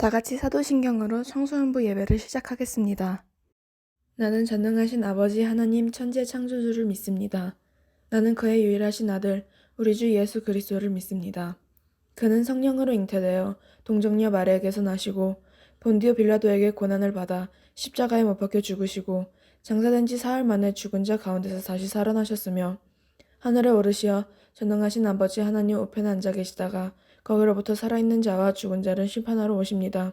다 같이 사도신경으로 청소년부 예배를 시작하겠습니다. 나는 전능하신 아버지 하나님 천지의 창조주를 믿습니다. 나는 그의 유일하신 아들 우리 주 예수 그리스도를 믿습니다. 그는 성령으로 잉태되어 동정녀 마리아에게서 나시고 본디오 빌라도에게 고난을 받아 십자가에 못 박혀 죽으시고 장사된 지 사흘 만에 죽은 자 가운데서 다시 살아나셨으며 하늘에 오르시어 전능하신 아버지 하나님 우편에 앉아 계시다가 거기로부터 살아있는 자와 죽은 자를 심판하러 오십니다.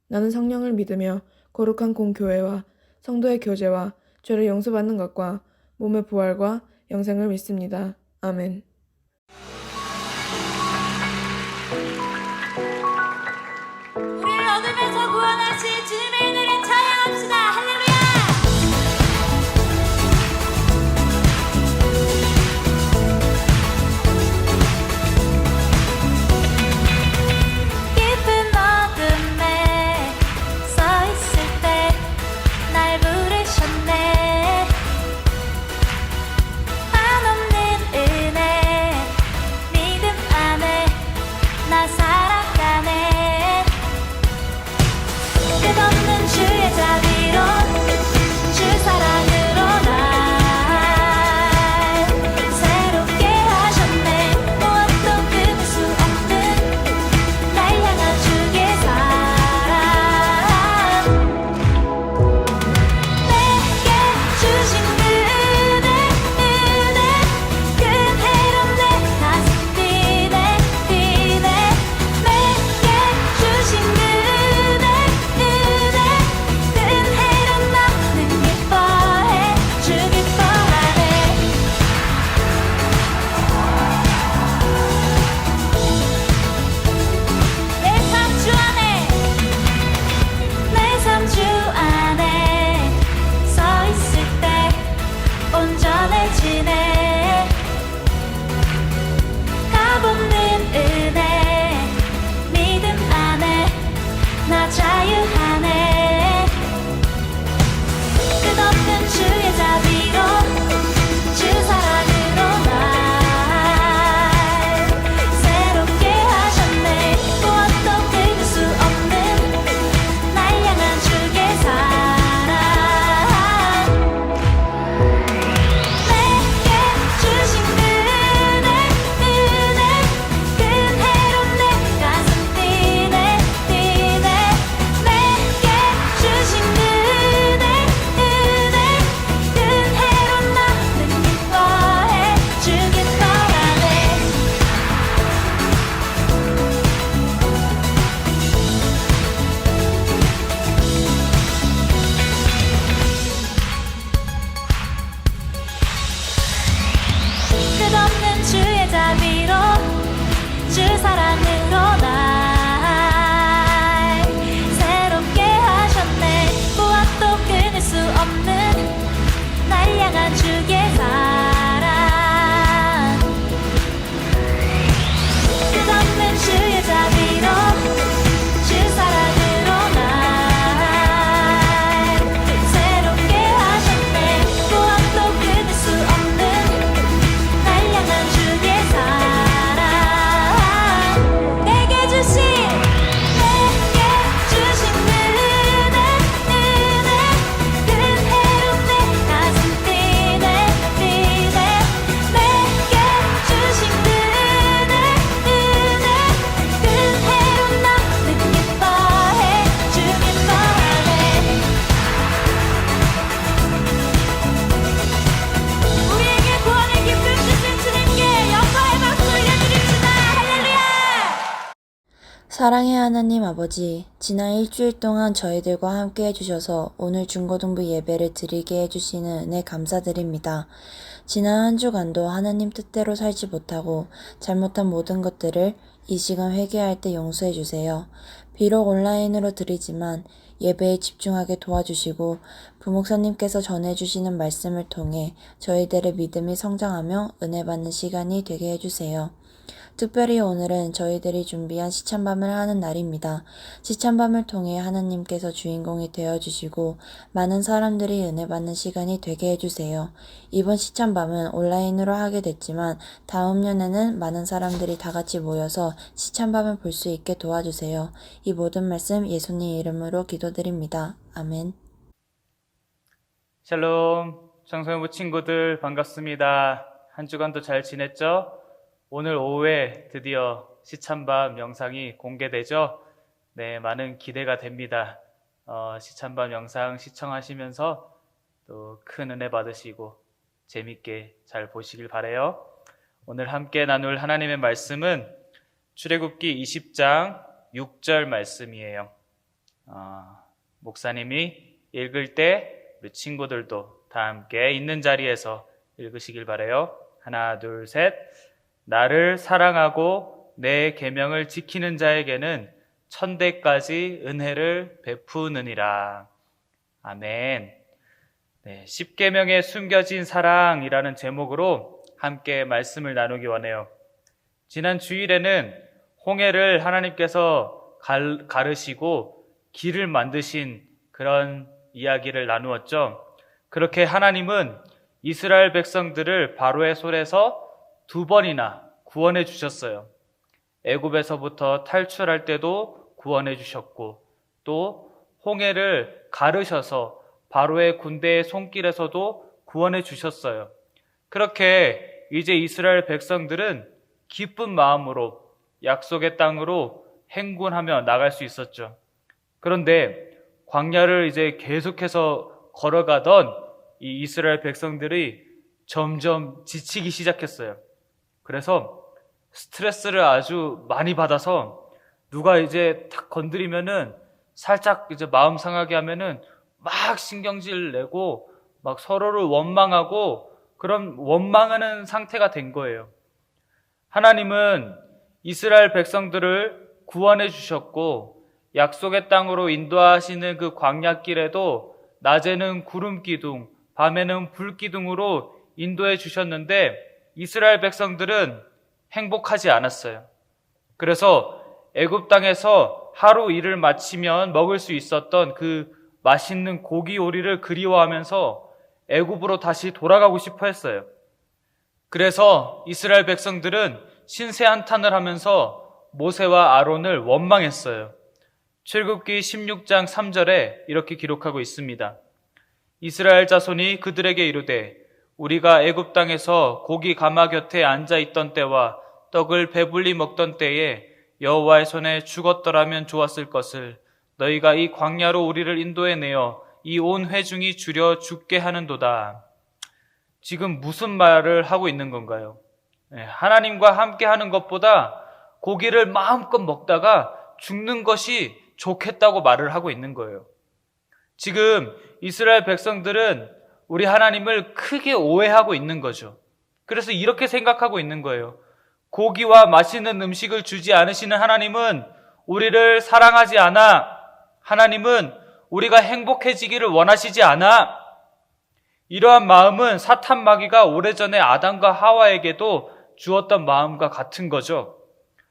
나는 성령을 믿으며 거룩한 공교회와 성도의 교제와 죄를 용서받는 것과 몸의 부활과 영생을 믿습니다. 아멘. 우리를 어둠에서 구원하신 주님의 은혜를 찬양합시다. 할렐루야. 깊은 어둠에 서 있을 때 날 부르셨네. 한없는 은혜 믿음 안에 나 살아가네. 끝없는 주의 자비로 주 사랑으로 날 새롭게 하셨네. 무엇도 끊을 수 없는 날 향한 주의 사랑. 내게 주신 은혜 큰 해로 내 가슴 뛰네 뛰네. 내게 주신 은혜 큰 해로 나는 기뻐해. 주 기뻐하네. 내 삶 주 안에 내 삶 주 안에 서 있을 때 온전해지네. 값없는 은혜 믿음 안에 나 자유하네. 끝없는 주의 자비로 주 사랑으로 날 새롭게 하셨네. 무엇도 끊을 수 없는 날 향한 주의 사랑. 내게 주신 은혜 큰 해로 내 가슴 뛰네 뛰네. 내게 주신 은혜 큰 해로 나는 기뻐해. 주 기뻐하네. 끝없는 주의 자비로 주 사랑으로 날 새롭게 하셨네. 무엇도 끊을 수 없는 날 향한 주의 사랑. 끝없는 주의 자비로 주 사랑으로 날 새롭게 하셨네. 무엇도 끊을 수 없는 날 향한 주의 사랑. 내게 주신 은혜 큰 해로 내 가슴 뛰네 뛰네. 내게 주신 은혜 큰 해로 나는 기뻐해. 주 기뻐하네. 우리에게 구원의 기쁨 주신 주님께 영광의 박수 올려드립시다. 할렐루야. 사랑의 하나님 아버지, 지난 일주일 동안 저희들과 함께 해주셔서 오늘 중고등부 예배를 드리게 해주시는 은혜 감사드립니다. 지난 한 주간도 하나님 뜻대로 살지 못하고 잘못한 모든 것들을 이 시간 회개할 때 용서해주세요. 비록 온라인으로 드리지만 예배에 집중하게 도와주시고 부목사님께서 전해주시는 말씀을 통해 저희들의 믿음이 성장하며 은혜 받는 시간이 되게 해주세요. 특별히 오늘은 저희들이 준비한 시참밤을 하는 날입니다. 시참밤을 통해 하나님께서 주인공이 되어주시고 많은 사람들이 은혜 받는 시간이 되게 해주세요. 이번 시참밤은 온라인으로 하게 됐지만 다음 년에는 많은 사람들이 다 같이 모여서 시참밤을 볼 수 있게 도와주세요. 이 모든 말씀 예수님 이름으로 기도드립니다. 아멘. 샬롬, 청소년부 친구들 반갑습니다. 한 주간도 잘 지냈죠? 오늘 오후에 드디어 시참밤 영상이 공개되죠? 네, 많은 기대가 됩니다. 시참밤 영상 시청하시면서 또 큰 은혜 받으시고 재밌게 잘 보시길 바라요. 오늘 함께 나눌 하나님의 말씀은 출애굽기 20장 6절 말씀이에요. 목사님이 읽을 때 우리 친구들도 다 함께 있는 자리에서 읽으시길 바라요. 하나, 둘, 셋. 나를 사랑하고 내 계명을 지키는 자에게는 천대까지 은혜를 베푸느니라. 아멘. 네, 10계명에 숨겨진 사랑이라는 제목으로 함께 말씀을 나누기 원해요. 지난 주일에는 홍해를 하나님께서 가르시고 길을 만드신 그런 이야기를 나누었죠. 그렇게 하나님은 이스라엘 백성들을 바로의 손에서 2번이나 구원해 주셨어요. 애굽에서부터 탈출할 때도 구원해 주셨고 또 홍해를 가르셔서 바로의 군대의 손길에서도 구원해 주셨어요. 그렇게 이제 이스라엘 백성들은 기쁜 마음으로 약속의 땅으로 행군하며 나갈 수 있었죠. 그런데 광야를 이제 계속해서 걸어가던 이 이스라엘 백성들이 점점 지치기 시작했어요. 그래서 스트레스를 아주 많이 받아서 누가 이제 탁 건드리면은 살짝 이제 마음 상하게 하면은 막 신경질 내고 막 서로를 원망하고 그런 원망하는 상태가 된 거예요. 하나님은 이스라엘 백성들을 구원해 주셨고 약속의 땅으로 인도하시는 그 광야길에도 낮에는 구름 기둥, 밤에는 불 기둥으로 인도해 주셨는데 이스라엘 백성들은 행복하지 않았어요. 그래서 애굽 땅에서 하루 일을 마치면 먹을 수 있었던 그 맛있는 고기 요리를 그리워하면서 애굽으로 다시 돌아가고 싶어 했어요. 그래서 이스라엘 백성들은 신세 한탄을 하면서 모세와 아론을 원망했어요. 출애굽기 16장 3절에 이렇게 기록하고 있습니다. 이스라엘 자손이 그들에게 이르되 우리가 애굽 땅에서 고기 가마 곁에 앉아 있던 때와 떡을 배불리 먹던 때에 여호와의 손에 죽었더라면 좋았을 것을 너희가 이 광야로 우리를 인도해 내어 이 온 회중이 줄여 죽게 하는도다. 지금 무슨 말을 하고 있는 건가요? 하나님과 함께 하는 것보다 고기를 마음껏 먹다가 죽는 것이 좋겠다고 말을 하고 있는 거예요. 지금 이스라엘 백성들은 우리 하나님을 크게 오해하고 있는 거죠. 그래서 이렇게 생각하고 있는 거예요. 고기와 맛있는 음식을 주지 않으시는 하나님은 우리를 사랑하지 않아. 하나님은 우리가 행복해지기를 원하시지 않아. 이러한 마음은 사탄 마귀가 오래전에 아담과 하와에게도 주었던 마음과 같은 거죠.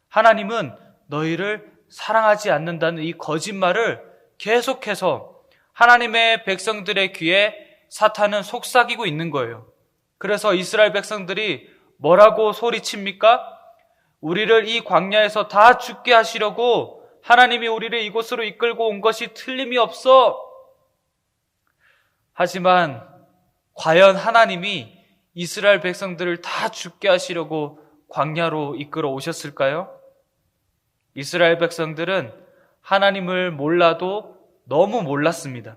하나님은 너희를 사랑하지 않는다는 이 거짓말을 계속해서 하나님의 백성들의 귀에 사탄은 속삭이고 있는 거예요. 그래서 이스라엘 백성들이 뭐라고 소리칩니까? 우리를 이 광야에서 다 죽게 하시려고 하나님이 우리를 이곳으로 이끌고 온 것이 틀림이 없어. 하지만 과연 하나님이 이스라엘 백성들을 다 죽게 하시려고 광야로 이끌어 오셨을까요? 이스라엘 백성들은 하나님을 몰라도 너무 몰랐습니다.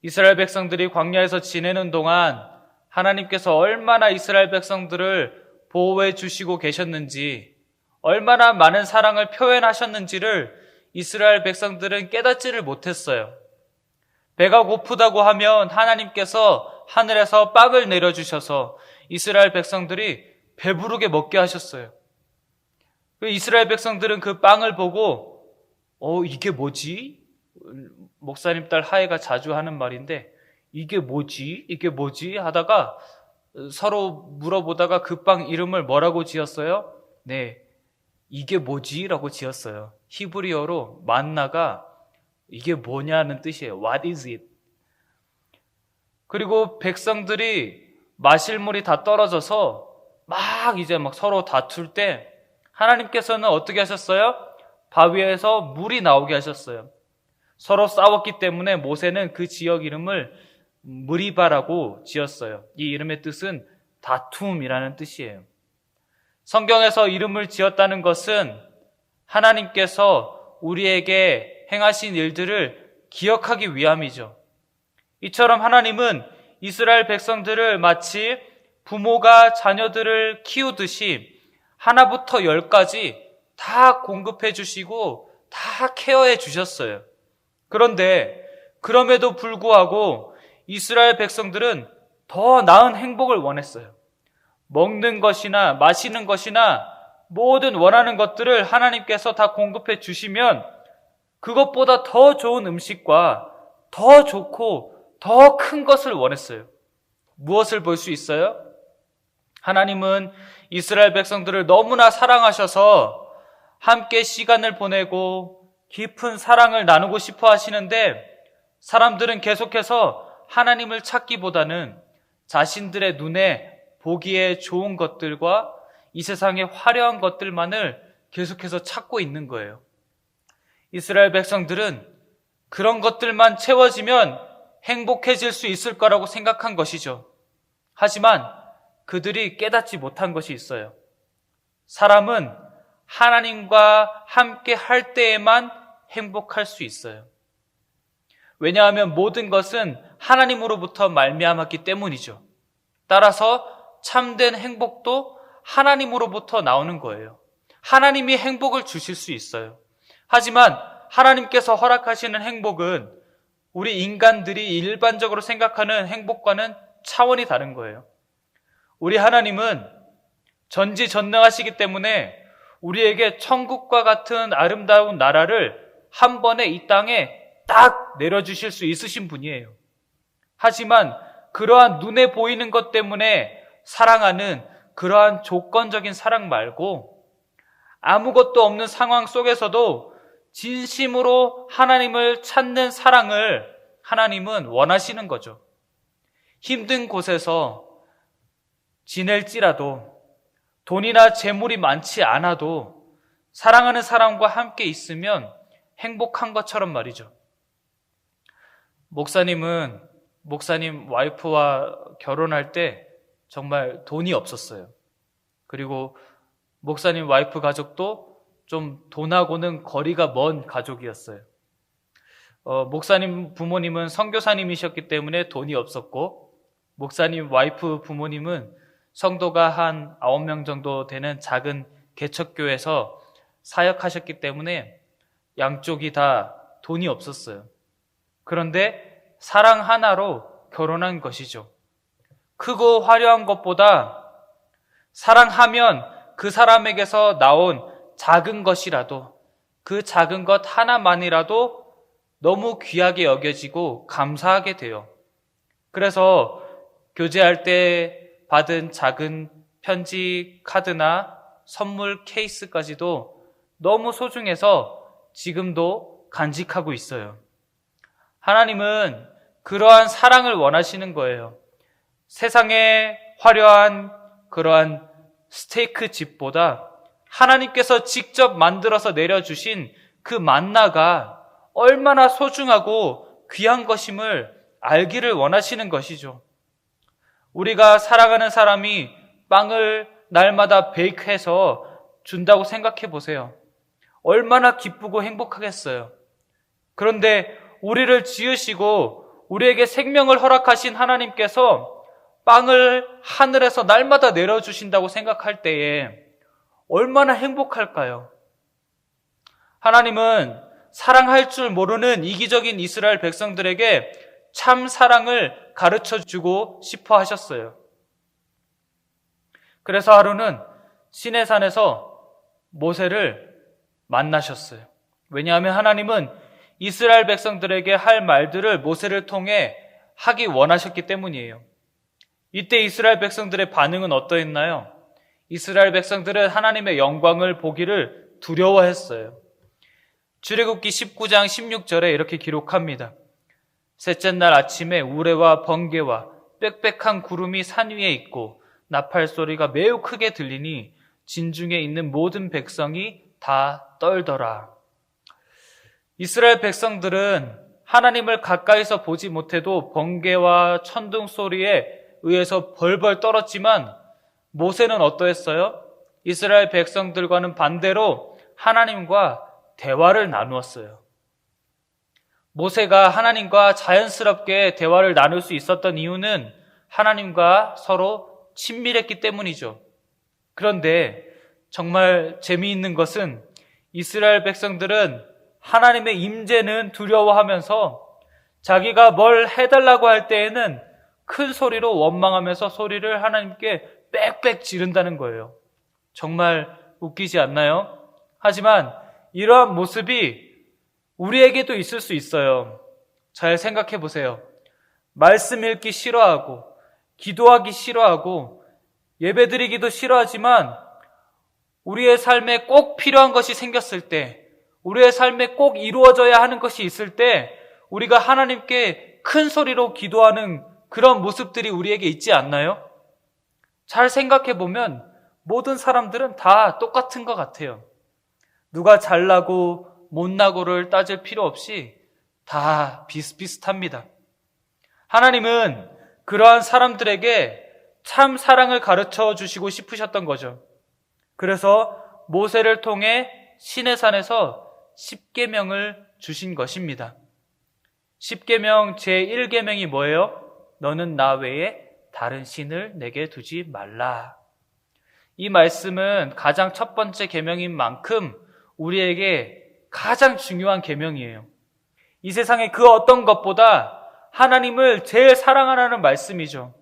이스라엘 백성들이 광야에서 지내는 동안 하나님께서 얼마나 이스라엘 백성들을 보호해 주시고 계셨는지, 얼마나 많은 사랑을 표현하셨는지를 이스라엘 백성들은 깨닫지를 못했어요. 배가 고프다고 하면 하나님께서 하늘에서 빵을 내려주셔서 이스라엘 백성들이 배부르게 먹게 하셨어요. 이스라엘 백성들은 그 빵을 보고 이게 뭐지? 목사님 딸 하혜가 자주 하는 말인데 이게 뭐지? 하다가 서로 물어보다가 급방 이름을 뭐라고 지었어요? 네, 이게 뭐지? 라고 지었어요. 히브리어로 만나가 이게 뭐냐는 뜻이에요. What is it? 그리고 백성들이 마실 물이 다 떨어져서 막 서로 다툴 때 하나님께서는 어떻게 하셨어요? 바위에서 물이 나오게 하셨어요. 서로 싸웠기 때문에 모세는 그 지역 이름을 무리바라고 지었어요. 이 이름의 뜻은 다툼이라는 뜻이에요. 성경에서 이름을 지었다는 것은 하나님께서 우리에게 행하신 일들을 기억하기 위함이죠. 이처럼 하나님은 이스라엘 백성들을 마치 부모가 자녀들을 키우듯이 하나부터 열까지 다 공급해 주시고 다 케어해 주셨어요. 그런데 그럼에도 불구하고 이스라엘 백성들은 더 나은 행복을 원했어요. 먹는 것이나 마시는 것이나 모든 원하는 것들을 하나님께서 다 공급해 주시면 그것보다 더 좋은 음식과 더 좋고 더 큰 것을 원했어요. 무엇을 볼 수 있어요? 하나님은 이스라엘 백성들을 너무나 사랑하셔서 함께 시간을 보내고 깊은 사랑을 나누고 싶어 하시는데 사람들은 계속해서 하나님을 찾기보다는 자신들의 눈에 보기에 좋은 것들과 이 세상의 화려한 것들만을 계속해서 찾고 있는 거예요. 이스라엘 백성들은 그런 것들만 채워지면 행복해질 수 있을 거라고 생각한 것이죠. 하지만 그들이 깨닫지 못한 것이 있어요. 사람은 하나님과 함께 할 때에만 행복할 수 있어요. 왜냐하면 모든 것은 하나님으로부터 말미암았기 때문이죠. 따라서 참된 행복도 하나님으로부터 나오는 거예요. 하나님이 행복을 주실 수 있어요. 하지만 하나님께서 허락하시는 행복은 우리 인간들이 일반적으로 생각하는 행복과는 차원이 다른 거예요. 우리 하나님은 전지전능하시기 때문에 우리에게 천국과 같은 아름다운 나라를 한 번에 이 땅에 딱 내려주실 수 있으신 분이에요. 하지만 그러한 눈에 보이는 것 때문에 사랑하는 그러한 조건적인 사랑 말고 아무것도 없는 상황 속에서도 진심으로 하나님을 찾는 사랑을 하나님은 원하시는 거죠. 힘든 곳에서 지낼지라도 돈이나 재물이 많지 않아도 사랑하는 사람과 함께 있으면 행복한 것처럼 말이죠. 목사님 와이프와 결혼할 때 정말 돈이 없었어요. 그리고 목사님 와이프 가족도 좀 돈하고는 거리가 먼 가족이었어요. 목사님 부모님은 선교사님이셨기 때문에 돈이 없었고 목사님 와이프 부모님은 성도가 한 9명 정도 되는 작은 개척교회에서 사역하셨기 때문에 양쪽이 다 돈이 없었어요. 그런데 사랑 하나로 결혼한 것이죠. 크고 화려한 것보다 사랑하면 그 사람에게서 나온 작은 것이라도 그 작은 것 하나만이라도 너무 귀하게 여겨지고 감사하게 돼요. 그래서 교제할 때 받은 작은 편지 카드나 선물 케이스까지도 너무 소중해서 지금도 간직하고 있어요. 하나님은 그러한 사랑을 원하시는 거예요. 세상의 화려한 그러한 스테이크 집보다 하나님께서 직접 만들어서 내려주신 그 만나가 얼마나 소중하고 귀한 것임을 알기를 원하시는 것이죠. 우리가 사랑하는 사람이 빵을 날마다 베이크해서 준다고 생각해 보세요. 얼마나 기쁘고 행복하겠어요. 그런데 우리를 지으시고 우리에게 생명을 허락하신 하나님께서 빵을 하늘에서 날마다 내려주신다고 생각할 때에 얼마나 행복할까요? 하나님은 사랑할 줄 모르는 이기적인 이스라엘 백성들에게 참 사랑을 가르쳐주고 싶어 하셨어요. 그래서 하루는 시내산에서 모세를 만나셨어요. 왜냐하면 하나님은 이스라엘 백성들에게 할 말들을 모세를 통해 하기 원하셨기 때문이에요. 이때 이스라엘 백성들의 반응은 어떠했나요? 이스라엘 백성들은 하나님의 영광을 보기를 두려워했어요. 출애굽기 19장 16절에 이렇게 기록합니다. 셋째 날 아침에 우레와 번개와 빽빽한 구름이 산 위에 있고 나팔 소리가 매우 크게 들리니 진중에 있는 모든 백성이 다 떨더라. 이스라엘 백성들은 하나님을 가까이서 보지 못해도 번개와 천둥 소리에 의해서 벌벌 떨었지만 모세는 어떠했어요? 이스라엘 백성들과는 반대로 하나님과 대화를 나누었어요. 모세가 하나님과 자연스럽게 대화를 나눌 수 있었던 이유는 하나님과 서로 친밀했기 때문이죠. 그런데 정말 재미있는 것은 이스라엘 백성들은 하나님의 임재는 두려워하면서 자기가 뭘 해달라고 할 때에는 큰 소리로 원망하면서 소리를 하나님께 빽빽 지른다는 거예요. 정말 웃기지 않나요? 하지만 이러한 모습이 우리에게도 있을 수 있어요. 잘 생각해 보세요. 말씀 읽기 싫어하고 기도하기 싫어하고 예배드리기도 싫어하지만 우리의 삶에 꼭 필요한 것이 생겼을 때, 우리의 삶에 꼭 이루어져야 하는 것이 있을 때 우리가 하나님께 큰 소리로 기도하는 그런 모습들이 우리에게 있지 않나요? 잘 생각해 보면 모든 사람들은 다 똑같은 것 같아요. 누가 잘나고 못나고를 따질 필요 없이 다 비슷비슷합니다. 하나님은 그러한 사람들에게 참 사랑을 가르쳐 주시고 싶으셨던 거죠. 그래서 모세를 통해 시내산에서 십계명을 주신 것입니다. 십계명 제1계명이 뭐예요? 너는 나 외에 다른 신을 내게 두지 말라. 이 말씀은 가장 첫 번째 계명인 만큼 우리에게 가장 중요한 계명이에요. 이 세상의 그 어떤 것보다 하나님을 제일 사랑하라는 말씀이죠.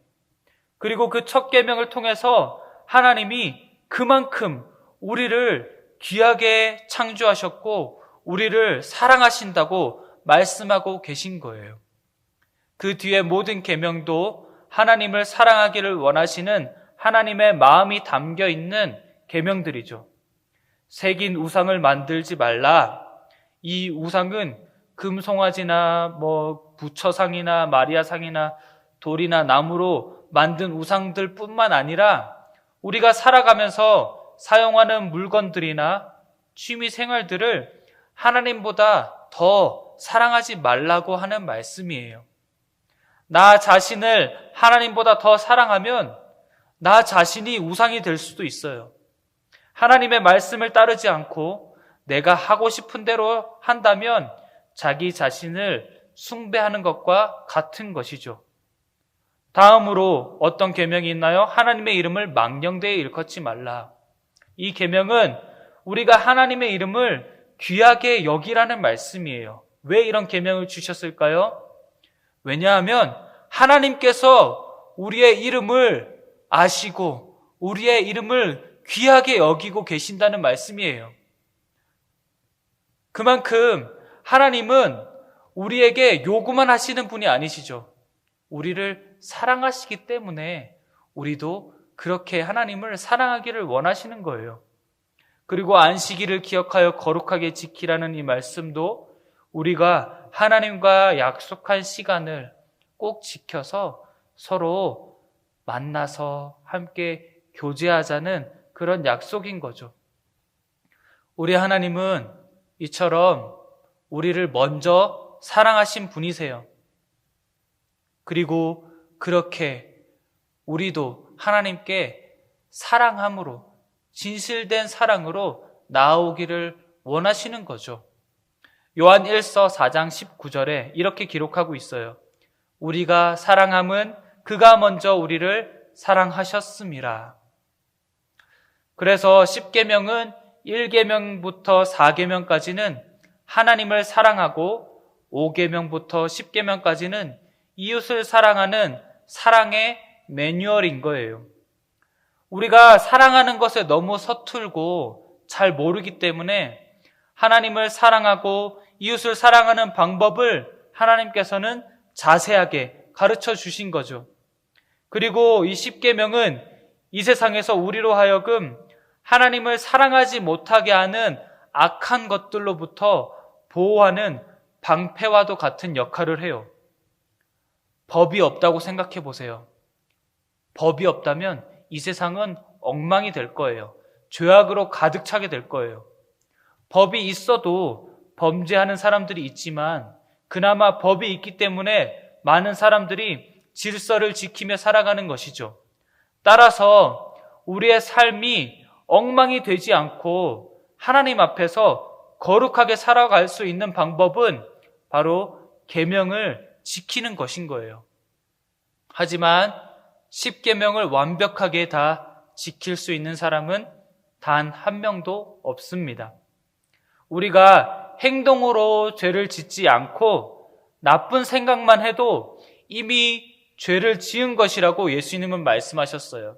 그리고 그 첫 계명을 통해서 하나님이 그만큼 우리를 귀하게 창조하셨고 우리를 사랑하신다고 말씀하고 계신 거예요. 그 뒤에 모든 계명도 하나님을 사랑하기를 원하시는 하나님의 마음이 담겨 있는 계명들이죠. 새긴 우상을 만들지 말라. 이 우상은 금송아지나 부처상이나 마리아상이나 돌이나 나무로 만든 우상들 뿐만 아니라 우리가 살아가면서 사용하는 물건들이나 취미 생활들을 하나님보다 더 사랑하지 말라고 하는 말씀이에요. 나 자신을 하나님보다 더 사랑하면 나 자신이 우상이 될 수도 있어요. 하나님의 말씀을 따르지 않고 내가 하고 싶은 대로 한다면 자기 자신을 숭배하는 것과 같은 것이죠. 다음으로 어떤 계명이 있나요? 하나님의 이름을 망령되이 일컫지 말라. 이 계명은 우리가 하나님의 이름을 귀하게 여기라는 말씀이에요. 왜 이런 계명을 주셨을까요? 왜냐하면 하나님께서 우리의 이름을 아시고 우리의 이름을 귀하게 여기고 계신다는 말씀이에요. 그만큼 하나님은 우리에게 요구만 하시는 분이 아니시죠. 우리를 사랑하시기 때문에 우리도 그렇게 하나님을 사랑하기를 원하시는 거예요. 그리고 안식일을 기억하여 거룩하게 지키라는 이 말씀도 우리가 하나님과 약속한 시간을 꼭 지켜서 서로 만나서 함께 교제하자는 그런 약속인 거죠. 우리 하나님은 이처럼 우리를 먼저 사랑하신 분이세요. 그리고 그렇게 우리도 하나님께 사랑함으로, 진실된 사랑으로 나아오기를 원하시는 거죠. 요한 1서 4장 19절에 이렇게 기록하고 있어요. 우리가 사랑함은 그가 먼저 우리를 사랑하셨음이라. 그래서 10계명은 1계명부터 4계명까지는 하나님을 사랑하고 5계명부터 10계명까지는 이웃을 사랑하는 사랑의 매뉴얼인 거예요. 우리가 사랑하는 것에 너무 서툴고 잘 모르기 때문에 하나님을 사랑하고 이웃을 사랑하는 방법을 하나님께서는 자세하게 가르쳐 주신 거죠. 그리고 이 십계명은 이 세상에서 우리로 하여금 하나님을 사랑하지 못하게 하는 악한 것들로부터 보호하는 방패와도 같은 역할을 해요. 법이 없다고 생각해 보세요. 법이 없다면 이 세상은 엉망이 될 거예요. 죄악으로 가득 차게 될 거예요. 법이 있어도 범죄하는 사람들이 있지만 그나마 법이 있기 때문에 많은 사람들이 질서를 지키며 살아가는 것이죠. 따라서 우리의 삶이 엉망이 되지 않고 하나님 앞에서 거룩하게 살아갈 수 있는 방법은 바로 계명을 지키는 것인 거예요. 하지만 십계명을 완벽하게 다 지킬 수 있는 사람은 단 한 명도 없습니다. 우리가 행동으로 죄를 짓지 않고 나쁜 생각만 해도 이미 죄를 지은 것이라고 예수님은 말씀하셨어요.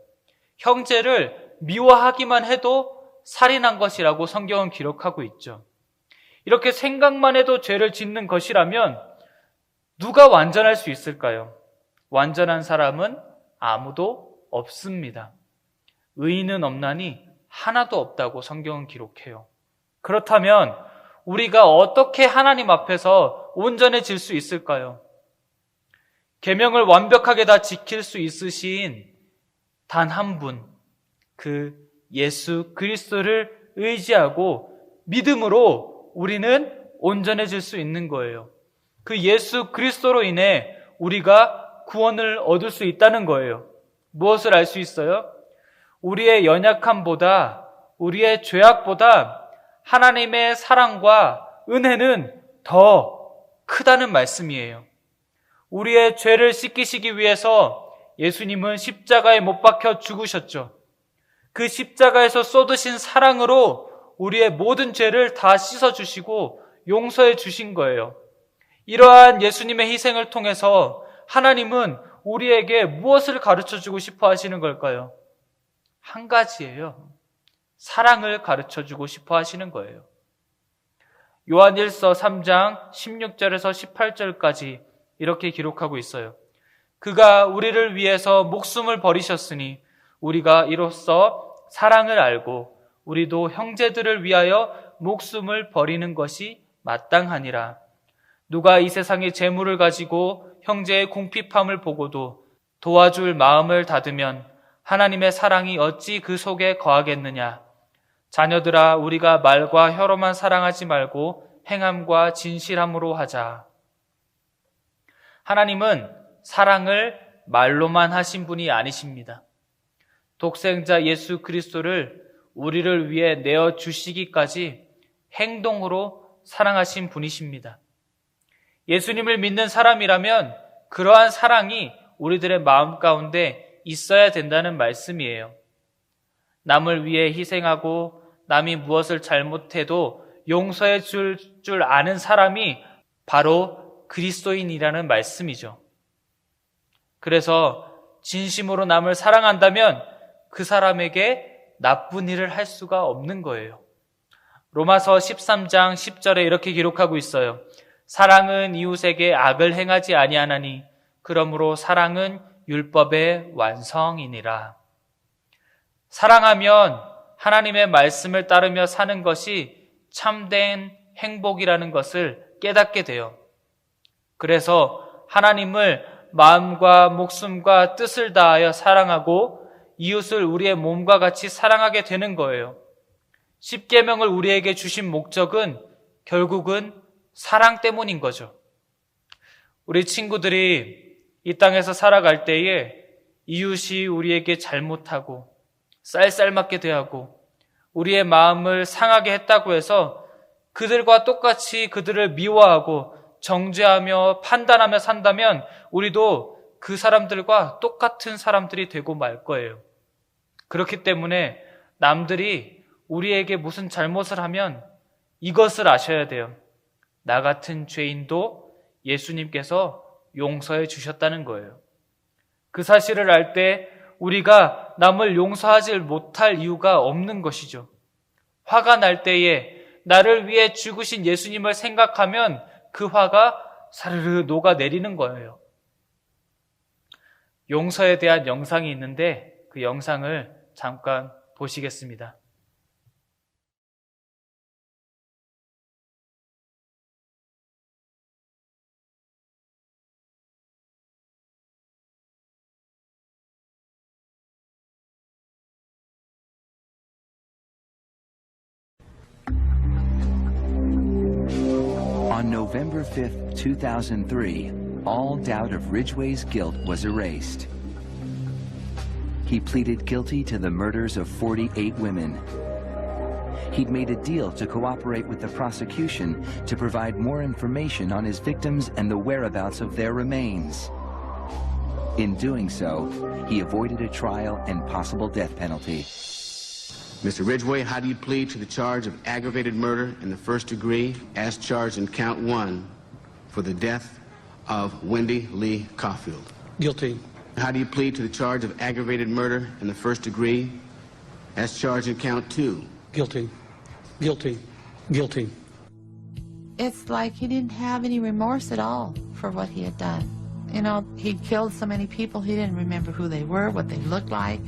형제를 미워하기만 해도 살인한 것이라고 성경은 기록하고 있죠. 이렇게 생각만 해도 죄를 짓는 것이라면 누가 완전할 수 있을까요? 완전한 사람은 아무도 없습니다. 의인은 없나니 하나도 없다고 성경은 기록해요. 그렇다면 우리가 어떻게 하나님 앞에서 온전해질 수 있을까요? 계명을 완벽하게 다 지킬 수 있으신 단 한 분, 그 예수 그리스도를 의지하고 믿음으로 우리는 온전해질 수 있는 거예요. 그 예수 그리스도로 인해 우리가 구원을 얻을 수 있다는 거예요. 무엇을 알 수 있어요? 우리의 연약함보다, 우리의 죄악보다 하나님의 사랑과 은혜는 더 크다는 말씀이에요. 우리의 죄를 씻기시기 위해서 예수님은 십자가에 못 박혀 죽으셨죠. 그 십자가에서 쏟으신 사랑으로 우리의 모든 죄를 다 씻어주시고 용서해 주신 거예요. 이러한 예수님의 희생을 통해서 하나님은 우리에게 무엇을 가르쳐주고 싶어 하시는 걸까요? 한 가지예요. 사랑을 가르쳐주고 싶어 하시는 거예요. 요한일서 3장 16절에서 18절까지 이렇게 기록하고 있어요. 그가 우리를 위해서 목숨을 버리셨으니 우리가 이로써 사랑을 알고 우리도 형제들을 위하여 목숨을 버리는 것이 마땅하니라. 누가 이 세상의 재물을 가지고 형제의 궁핍함을 보고도 도와줄 마음을 닫으면 하나님의 사랑이 어찌 그 속에 거하겠느냐. 자녀들아, 우리가 말과 혀로만 사랑하지 말고 행함과 진실함으로 하자. 하나님은 사랑을 말로만 하신 분이 아니십니다. 독생자 예수 그리스도를 우리를 위해 내어주시기까지 행동으로 사랑하신 분이십니다. 예수님을 믿는 사람이라면 그러한 사랑이 우리들의 마음 가운데 있어야 된다는 말씀이에요. 남을 위해 희생하고 남이 무엇을 잘못해도 용서해 줄 아는 사람이 바로 그리스도인이라는 말씀이죠. 그래서 진심으로 남을 사랑한다면 그 사람에게 나쁜 일을 할 수가 없는 거예요. 로마서 13장 10절에 이렇게 기록하고 있어요. 사랑은 이웃에게 악을 행하지 아니하나니 그러므로 사랑은 율법의 완성이니라. 사랑하면 하나님의 말씀을 따르며 사는 것이 참된 행복이라는 것을 깨닫게 돼요. 그래서 하나님을 마음과 목숨과 뜻을 다하여 사랑하고 이웃을 우리의 몸과 같이 사랑하게 되는 거예요. 십계명을 우리에게 주신 목적은 결국은 사랑 때문인 거죠. 우리 친구들이 이 땅에서 살아갈 때에 이웃이 우리에게 잘못하고 쌀쌀맞게 대하고 우리의 마음을 상하게 했다고 해서 그들과 똑같이 그들을 미워하고 정죄하며 판단하며 산다면 우리도 그 사람들과 똑같은 사람들이 되고 말 거예요. 그렇기 때문에 남들이 우리에게 무슨 잘못을 하면 이것을 아셔야 돼요. 나 같은 죄인도 예수님께서 용서해 주셨다는 거예요. 그 사실을 알 때 우리가 남을 용서하지 못할 이유가 없는 것이죠. 화가 날 때에 나를 위해 죽으신 예수님을 생각하면 그 화가 사르르 녹아내리는 거예요. 용서에 대한 영상이 있는데 그 영상을 잠깐 보시겠습니다. On November 5th, 2003, all doubt of Ridgway's guilt was erased. He pleaded guilty to the murders of 48 women. He'd made a deal to cooperate with the prosecution to provide more information on his victims and the whereabouts of their remains. In doing so, he avoided a trial and possible death penalty. Mr. Ridgway, how do you plead to the charge of aggravated murder in the first degree as charged in count 1 for the death of Wendy Lee Caulfield? Guilty. How do you plead to the charge of aggravated murder in the first degree as charged in count 2? Guilty. Guilty. Guilty. It's like he didn't have any remorse at all for what he had done. You know, he killed so many people, he didn't remember who they were, what they looked like.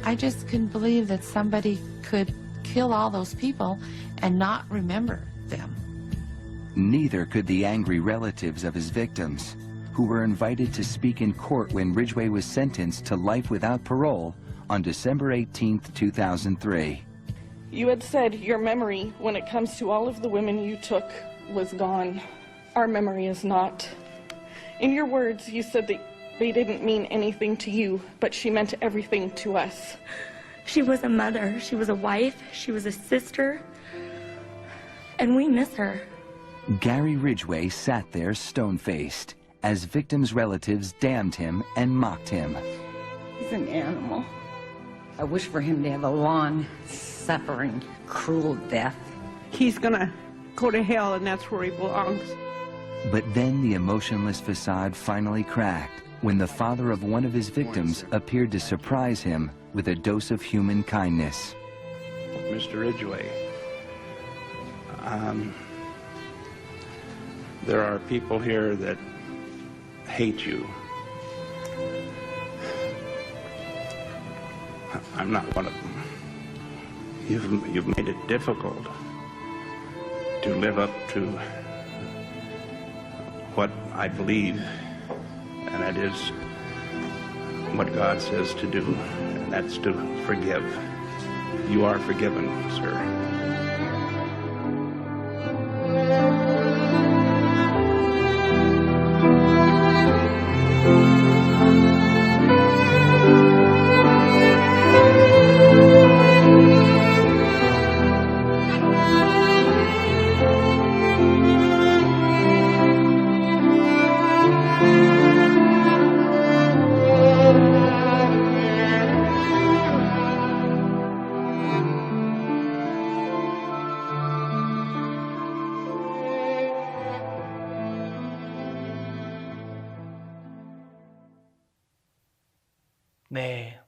I just couldn't believe that somebody could kill all those people and not remember them. Neither could the angry relatives of his victims, who were invited to speak in court when Ridgway was sentenced to life without parole on December 18, 2003. You had said your memory, when it comes to all of the women you took, was gone. Our memory is not. In your words, you said that they didn't mean anything to you, but she meant everything to us. She was a mother, she was a wife, she was a sister, and we miss her. Gary Ridgway sat there stone-faced as victims' relatives damned him and mocked him. He's an animal. I wish for him to have a long, suffering, cruel death. He's gonna go to hell, and that's where he belongs. But then the emotionless facade finally cracked when the father of one of his victims appeared to surprise him with a dose of human kindness. Mr. Ridgway, there are people here that hate you. I'm not one of them. You've made it difficult to live up to what I believe, and that is what God says to do, and that's to forgive. You are forgiven, sir. 네,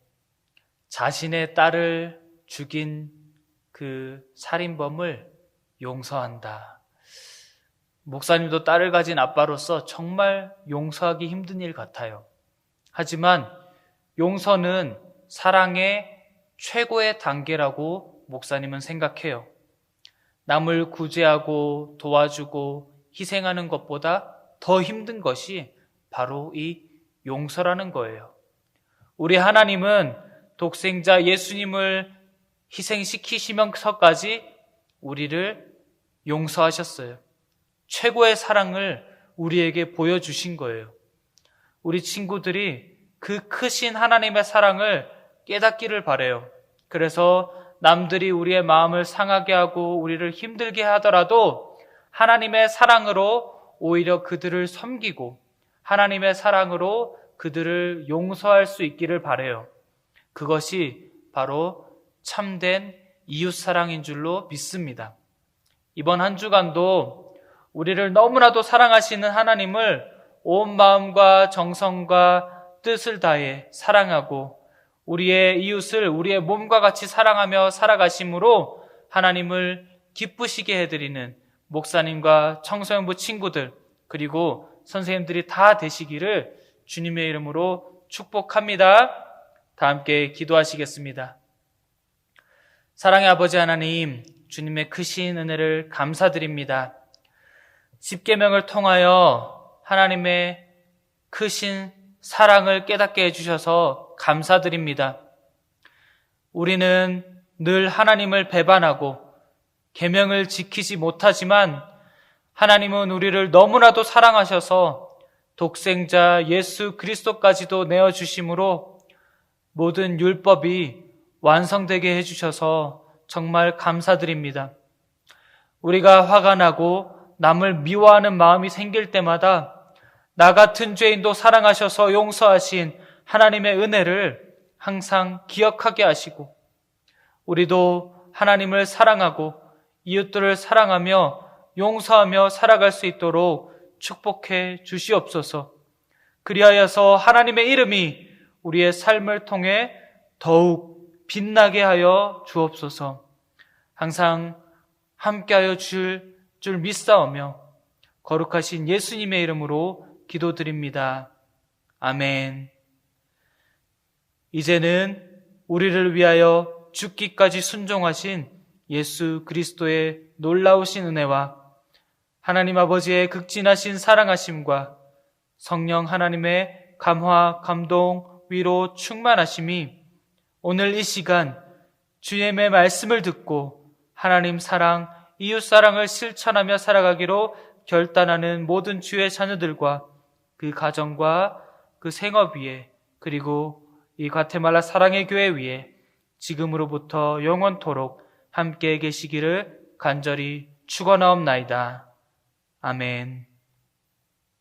자신의 딸을 죽인 그 살인범을 용서한다. 목사님도 딸을 가진 아빠로서 정말 용서하기 힘든 일 같아요. 하지만 용서는 사랑의 최고의 단계라고 목사님은 생각해요. 남을 구제하고 도와주고 희생하는 것보다 더 힘든 것이 바로 이 용서라는 거예요. 우리 하나님은 독생자 예수님을 희생시키시면서까지 우리를 용서하셨어요. 최고의 사랑을 우리에게 보여주신 거예요. 우리 친구들이 그 크신 하나님의 사랑을 깨닫기를 바라요. 그래서 남들이 우리의 마음을 상하게 하고 우리를 힘들게 하더라도 하나님의 사랑으로 오히려 그들을 섬기고 하나님의 사랑으로 그들을 용서할 수 있기를 바라요. 그것이 바로 참된 이웃사랑인 줄로 믿습니다. 이번 한 주간도 우리를 너무나도 사랑하시는 하나님을 온 마음과 정성과 뜻을 다해 사랑하고 우리의 이웃을 우리의 몸과 같이 사랑하며 살아가심으로 하나님을 기쁘시게 해드리는 목사님과 청소년부 친구들 그리고 선생님들이 다 되시기를 주님의 이름으로 축복합니다. 다 함께 기도하시겠습니다. 사랑의 아버지 하나님, 주님의 크신 은혜를 감사드립니다. 십계명을 통하여 하나님의 크신 사랑을 깨닫게 해주셔서 감사드립니다. 우리는 늘 하나님을 배반하고 계명을 지키지 못하지만 하나님은 우리를 너무나도 사랑하셔서 독생자 예수 그리스도까지도 내어주심으로 모든 율법이 완성되게 해주셔서 정말 감사드립니다. 우리가 화가 나고 남을 미워하는 마음이 생길 때마다 나 같은 죄인도 사랑하셔서 용서하신 하나님의 은혜를 항상 기억하게 하시고 우리도 하나님을 사랑하고 이웃들을 사랑하며 용서하며 살아갈 수 있도록 축복해 주시옵소서. 그리하여서 하나님의 이름이 우리의 삶을 통해 더욱 빛나게 하여 주옵소서. 항상 함께하여 주실 줄 믿사오며 거룩하신 예수님의 이름으로 기도드립니다. 아멘. 이제는 우리를 위하여 죽기까지 순종하신 예수 그리스도의 놀라우신 은혜와 하나님 아버지의 극진하신 사랑하심과 성령 하나님의 감화, 감동, 위로, 충만하심이 오늘 이 시간 주님의 말씀을 듣고 하나님 사랑, 이웃 사랑을 실천하며 살아가기로 결단하는 모든 주의 자녀들과 그 가정과 그 생업 위에 그리고 이 과테말라 사랑의 교회 위에 지금으로부터 영원토록 함께 계시기를 간절히 축원하옵나이다. 아멘.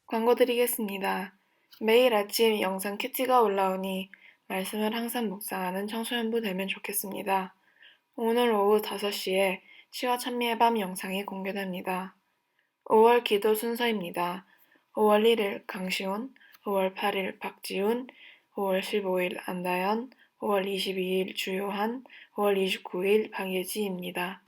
광고 드리겠습니다. 매일 아침 영상 큐티가 올라오니 말씀을 항상 묵상하는 청소년부 되면 좋겠습니다. 오늘 오후 5시에 시와 찬미의 밤 영상이 공개됩니다. 5월 기도 순서입니다. 5월 1일 강시훈, 5월 8일 박지훈, 5월 15일 안다연, 5월 22일 주요한, 5월 29일 박예지입니다.